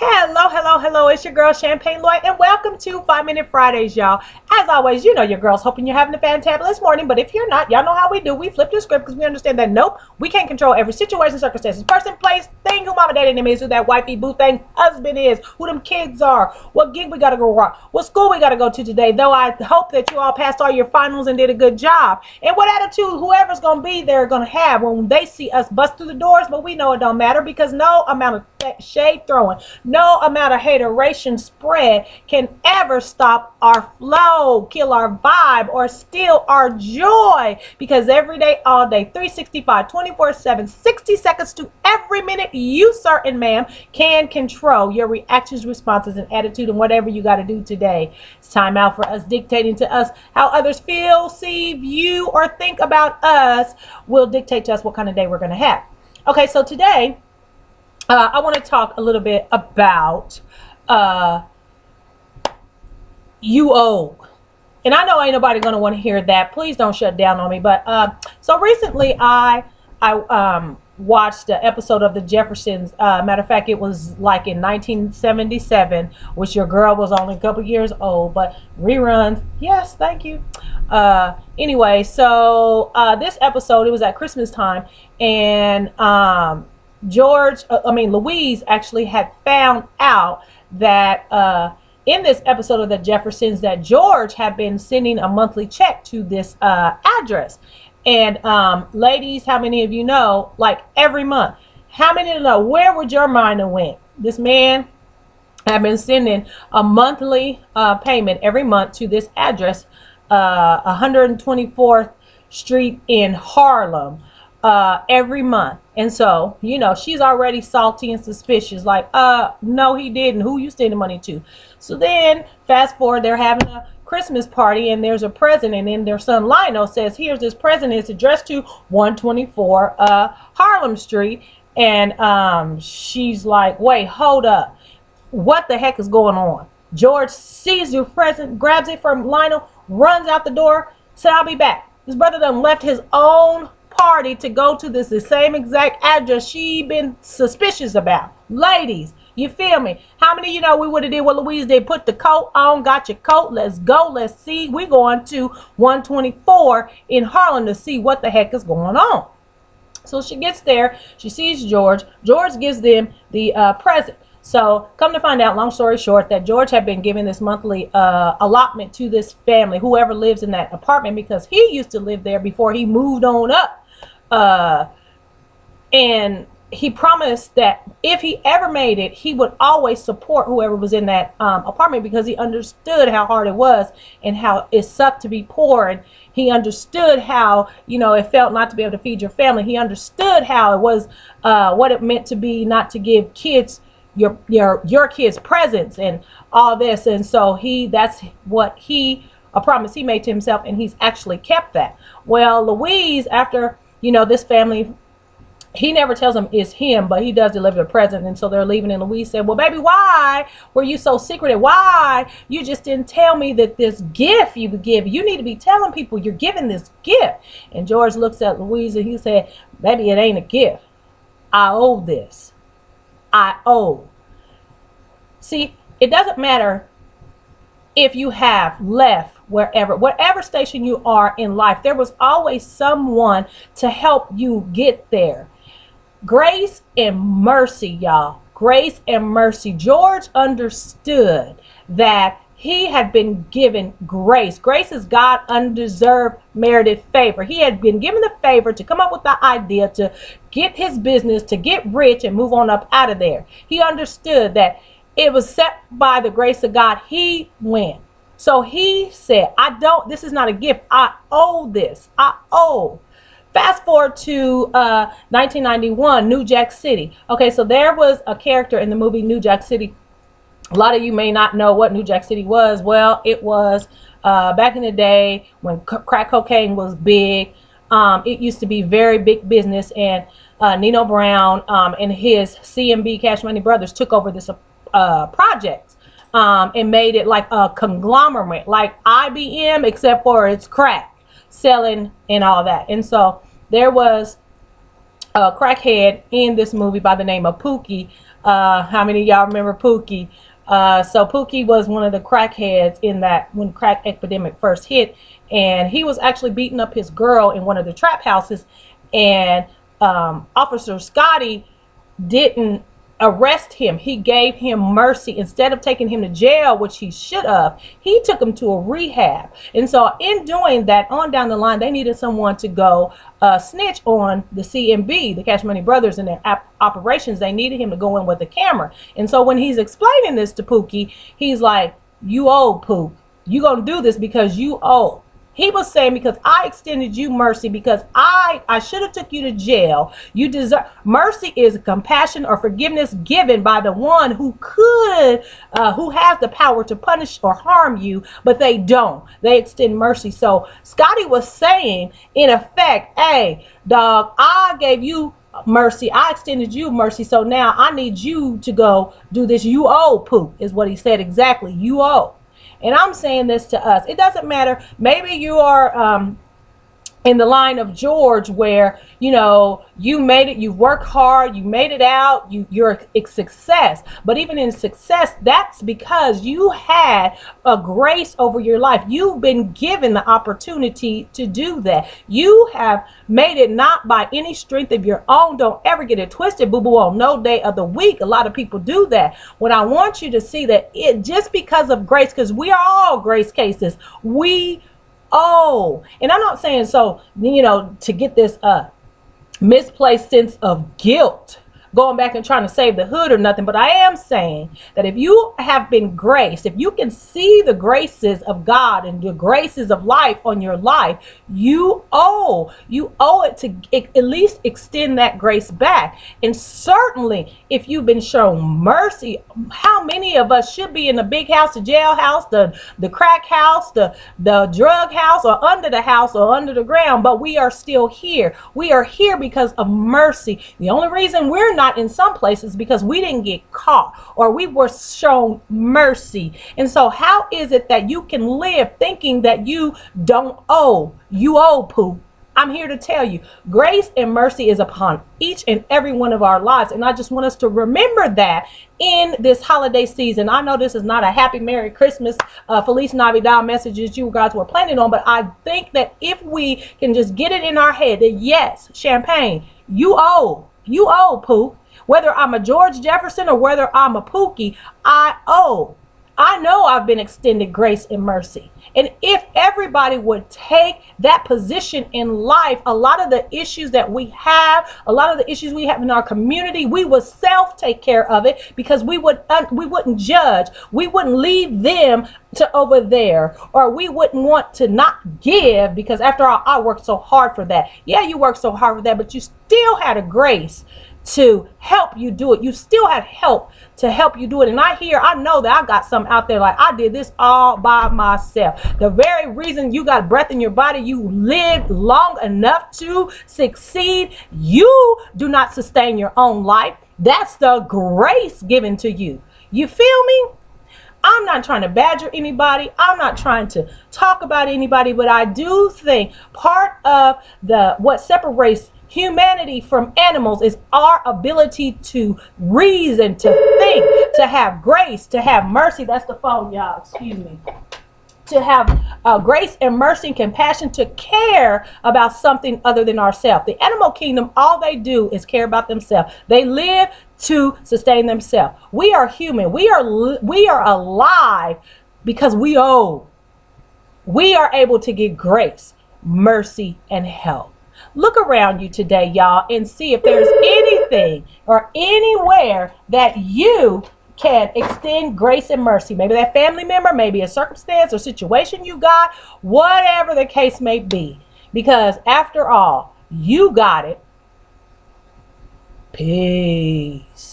Hello, hello, hello. It's your girl Champagne Lloyd, and welcome to 5 Minute Fridays, y'all. As always, you know your girl's hoping you're having a fantabulous morning, but if you're not, y'all know how we do. We flip the script because we understand that nope, we can't control every situation, circumstances, person, place, thing, who mama, daddy, name is, who that wifey, boo thing, husband is, who them kids are, what gig we gotta go rock, what school we gotta go to today. Though I hope that you all passed all your finals and did a good job. And what attitude whoever's gonna be there gonna have when they see us bust through the doors, but we know it don't matter because no amount of shade throwing, no amount of hateration spread can ever stop our flow, kill our vibe, or steal our joy. Because every day, all day, 365, 24/7, 60 seconds to every minute, you, sir and ma'am, can control your reactions, responses, and attitude and whatever you got to do today. It's time out for us dictating to us how others feel, see, view, or think about us will dictate to us what kind of day we're going to have. Okay, so today, I want to talk a little bit about you owe. And I know ain't nobody going to want to hear that. Please don't shut down on me. But so recently I watched an episode of The Jeffersons. Matter of fact, it was like in 1977, which your girl was only a couple years old. But reruns, yes, thank you. Anyway, so this episode, it was at Christmas time. And Louise actually had found out that in this episode of The Jeffersons that George had been sending a monthly check to this address. And ladies, how many of you know, like every month, how many know where would your mind have went? This man had been sending a monthly payment every month to this address, 124th Street in Harlem. Every month. And so, you know, she's already salty and suspicious, like, no, he didn't. Who you sending money to? So then fast forward, they're having a Christmas party and there's a present, and then their son Lionel says, here's this present, it's addressed to 124 Harlem Street. And she's like, wait, hold up, what the heck is going on? George sees the present, grabs it from Lionel, runs out the door, said, I'll be back. His brother done left his own party to go to the same exact address she been suspicious about. Ladies, you feel me? How many of you know we would have did what Louise did? Put the coat on, got your coat, let's go, let's see. We're going to 124 in Harlem to see what the heck is going on. So she gets there, she sees George. George gives them the present. So come to find out, long story short, that George had been giving this monthly allotment to this family, whoever lives in that apartment, because he used to live there before he moved on up. And he promised that if he ever made it, he would always support whoever was in that apartment, because he understood how hard it was and how it sucked to be poor. And he understood how, you know, it felt not to be able to feed your family. He understood how it was, what it meant to be not to give kids your kids presents and all this. And so that's what a promise he made to himself, and he's actually kept that. Well, Louise, after, you know, this family, he never tells them it's him, but he does deliver the present. And so they're leaving, and Louise said, well, baby, why were you so secretive? Why you just didn't tell me that this gift you would give? You need to be telling people you're giving this gift. And George looks at Louise and he said, baby, it ain't a gift. I owe this. I owe. See, it doesn't matter if you have left whatever station you are in life, there was always someone to help you get there. Grace and mercy, y'all. Grace and mercy. George understood that he had been given grace. Grace is God undeserved merited favor. He had been given the favor to come up with the idea to get his business, to get rich and move on up out of there. He understood that it was set by the grace of God. He went. So he said, this is not a gift. I owe this. I owe. Fast forward to 1991, New Jack City. Okay, so there was a character in the movie New Jack City. A lot of you may not know what New Jack City was. Well, it was back in the day when crack cocaine was big. It used to be very big business, and Nino Brown and his CMB Cash Money Brothers took over this project and made it like a conglomerate, like IBM, except for its crack selling and all that. And so there was crackhead in this movie by the name of Pookie. How many of y'all remember Pookie? So Pookie was one of the crackheads in that when crack epidemic first hit, and he was actually beating up his girl in one of the trap houses, and Officer Scotty didn't arrest him. He gave him mercy. Instead of taking him to jail, which he should have, he took him to a rehab. And so in doing that, on down the line, they needed someone to go snitch on the CMB, the Cash Money Brothers, and their operations. They needed him to go in with a camera. And so when he's explaining this to Pookie, he's like, you owe, Pook. You gonna do this because you owe. He was saying, because I extended you mercy, because I should have took you to jail. You deserve mercy. Is compassion or forgiveness given by the one who could, who has the power to punish or harm you, but they don't. They extend mercy. So Scotty was saying, in effect, hey, dog, I gave you mercy. I extended you mercy. So now I need you to go do this. You owe, Poop, is what he said exactly. You owe. And I'm saying this to us. It doesn't matter. Maybe you are in the line of George, where, you know, you made it, you worked hard, you made it out, you're a success. But even in success, that's because you had a grace over your life. You've been given the opportunity to do that. You have made it not by any strength of your own. Don't ever get it twisted, boo-boo, on no day of the week. A lot of people do that. What I want you to see, that it just because of grace, because we are all grace cases, we and I'm not saying, so, you know, to get this misplaced sense of guilt, going back and trying to save the hood or nothing, but I am saying that if you have been graced, if you can see the graces of God and the graces of life on your life, you owe it to at least extend that grace back. And certainly if you've been shown mercy, how many of us should be in the big house, the jailhouse, the crack house, the drug house, or under the house or under the ground, but we are still here. We are here because of mercy. The only reason we're not in some places because we didn't get caught, or we were shown mercy. And so how is it that you can live thinking that you don't owe? You owe, Pooh. I'm here to tell you, grace and mercy is upon each and every one of our lives. And I just want us to remember that in this holiday season. I know this is not a happy Merry Christmas, Feliz Navidad messages you guys were planning on, but I think that if we can just get it in our head that yes, Champagne, you owe, Pooh. Whether I'm a George Jefferson or whether I'm a Pookie, I owe. I know I've been extended grace and mercy. And if everybody would take that position in life, a lot of the issues that we have, a lot of the issues we have in our community, we would take care of it, because we wouldn't judge. We wouldn't leave them to over there, or we wouldn't want to not give, because after all, I worked so hard for that. Yeah, you worked so hard for that, but you still had a grace to help you do it. You still had help to help you do it. And I know that I got some out there like, I did this all by myself. The very reason you got breath in your body, you lived long enough to succeed. You do not sustain your own life. That's the grace given to you. You feel me? I'm not trying to badger anybody. I'm not trying to talk about anybody, but I do think part of what separates humanity from animals is our ability to reason, to think, to have grace, to have mercy. That's the phone, y'all. Excuse me. To have grace and mercy and compassion, to care about something other than ourselves. The animal kingdom, all they do is care about themselves. They live to sustain themselves. We are human. We are alive because we owe. We are able to get grace, mercy, and help. Look around you today, y'all, and see if there's anything or anywhere that you can extend grace and mercy. Maybe that family member, maybe a circumstance or situation you got, whatever the case may be. Because after all, you got it. Peace.